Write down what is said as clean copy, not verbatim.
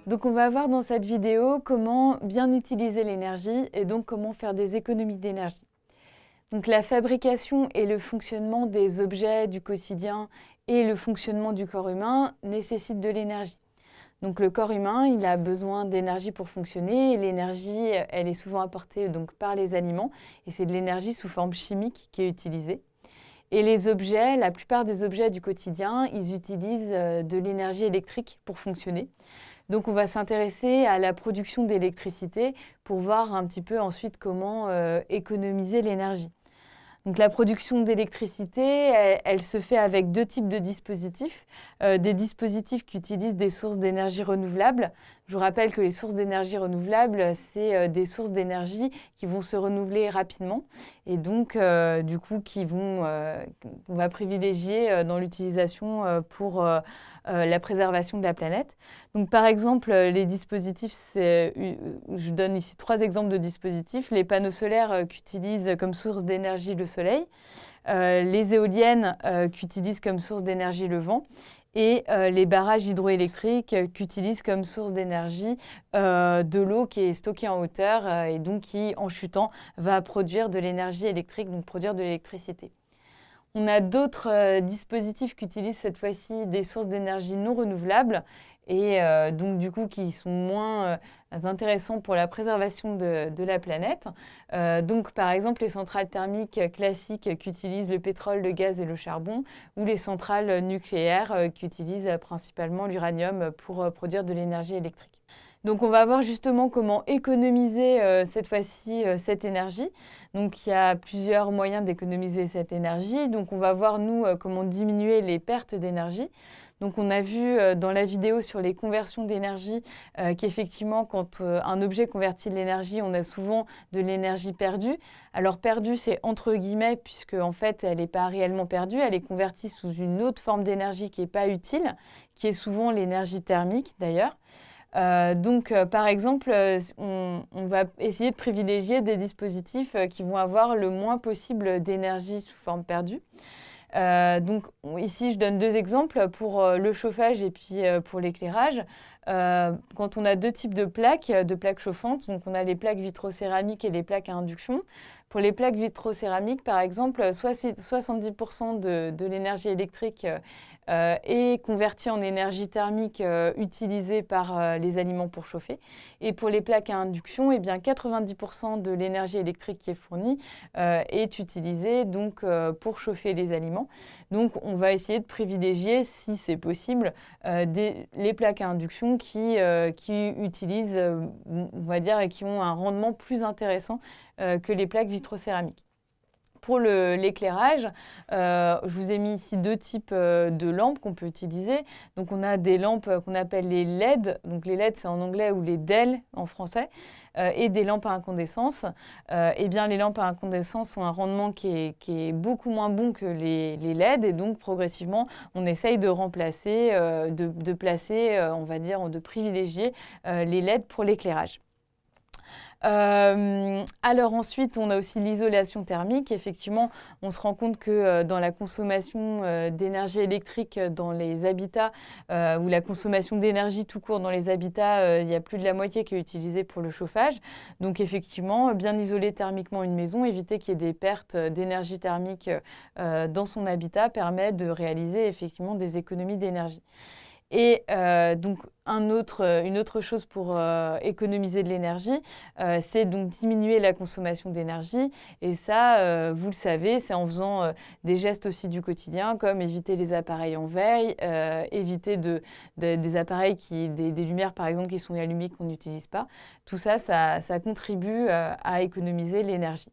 Donc on va voir dans cette vidéo comment bien utiliser l'énergie et donc comment faire des économies d'énergie. Donc la fabrication et le fonctionnement des objets du quotidien et le fonctionnement du corps humain nécessitent de l'énergie. Donc le corps humain, il a besoin d'énergie pour fonctionner et l'énergie, elle est souvent apportée donc par les aliments et c'est de l'énergie sous forme chimique qui est utilisée. Et les objets, la plupart des objets du quotidien, ils utilisent de l'énergie électrique pour fonctionner. Donc on va s'intéresser à la production d'électricité pour voir un petit peu ensuite comment économiser l'énergie. Donc la production d'électricité, elle se fait avec deux types de dispositifs. Des dispositifs qui utilisent des sources d'énergie renouvelables. Je vous rappelle que les sources d'énergie renouvelables, c'est des sources d'énergie qui vont se renouveler rapidement et donc du coup qu'on va privilégier dans l'utilisation pour la préservation de la planète. Donc par exemple, les dispositifs, je donne ici 3 exemples de dispositifs. Les panneaux solaires qu'utilisent comme source d'énergie le soleil, les éoliennes qu'utilisent comme source d'énergie le vent et les barrages hydroélectriques qu'utilisent comme source d'énergie de l'eau qui est stockée en hauteur et donc qui, en chutant, va produire de l'énergie électrique, donc produire de l'électricité. On a d'autres dispositifs qui utilisent cette fois-ci des sources d'énergie non renouvelables et donc du coup qui sont moins intéressants pour la préservation de la planète. Donc par exemple les centrales thermiques classiques qui utilisent le pétrole, le gaz et le charbon ou les centrales nucléaires qui utilisent principalement l'uranium pour produire de l'énergie électrique. Donc on va voir justement comment économiser cette fois-ci cette énergie. Donc il y a plusieurs moyens d'économiser cette énergie. Donc on va voir nous comment diminuer les pertes d'énergie. Donc on a vu dans la vidéo sur les conversions d'énergie qu'effectivement quand un objet convertit de l'énergie, on a souvent de l'énergie perdue. Alors perdue c'est entre guillemets puisque en fait elle n'est pas réellement perdue, elle est convertie sous une autre forme d'énergie qui n'est pas utile, qui est souvent l'énergie thermique d'ailleurs. Par exemple, on va essayer de privilégier des dispositifs qui vont avoir le moins possible d'énergie sous forme perdue. Ici, je donne 2 exemples pour le chauffage et puis pour l'éclairage. Quand on a 2 types de plaques chauffantes, donc on a les plaques vitrocéramiques et les plaques à induction. Pour les plaques vitrocéramiques, par exemple, 70% de l'énergie électrique est convertie en énergie thermique utilisée par les aliments pour chauffer. Et pour les plaques à induction, eh bien 90% de l'énergie électrique qui est fournie est utilisée donc, pour chauffer les aliments. Donc on va essayer de privilégier, si c'est possible, les plaques à induction qui utilisent, on va dire, et qui ont un rendement plus intéressant que les plaques vitrocéramiques. Pour l'éclairage, je vous ai mis ici 2 types de lampes qu'on peut utiliser. Donc on a des lampes qu'on appelle les LED, donc les LED c'est en anglais ou les DEL en français, et des lampes à incandescence. Eh bien les lampes à incandescence ont un rendement qui est beaucoup moins bon que les LED et donc progressivement on essaye de remplacer, de placer, on va dire, de privilégier les LED pour l'éclairage. Alors ensuite, on a aussi l'isolation thermique. Effectivement, on se rend compte que dans la consommation d'énergie électrique dans les habitats ou la consommation d'énergie tout court dans les habitats, il y a plus de la moitié qui est utilisée pour le chauffage. Donc effectivement, bien isoler thermiquement une maison, éviter qu'il y ait des pertes d'énergie thermique dans son habitat permet de réaliser effectivement des économies d'énergie. Et donc, une autre chose pour économiser de l'énergie, c'est donc diminuer la consommation d'énergie. Et ça, vous le savez, c'est en faisant des gestes aussi du quotidien, comme éviter les appareils en veille, éviter des appareils, des lumières par exemple qui sont allumées qu'on n'utilise pas. Tout ça, ça contribue à économiser l'énergie.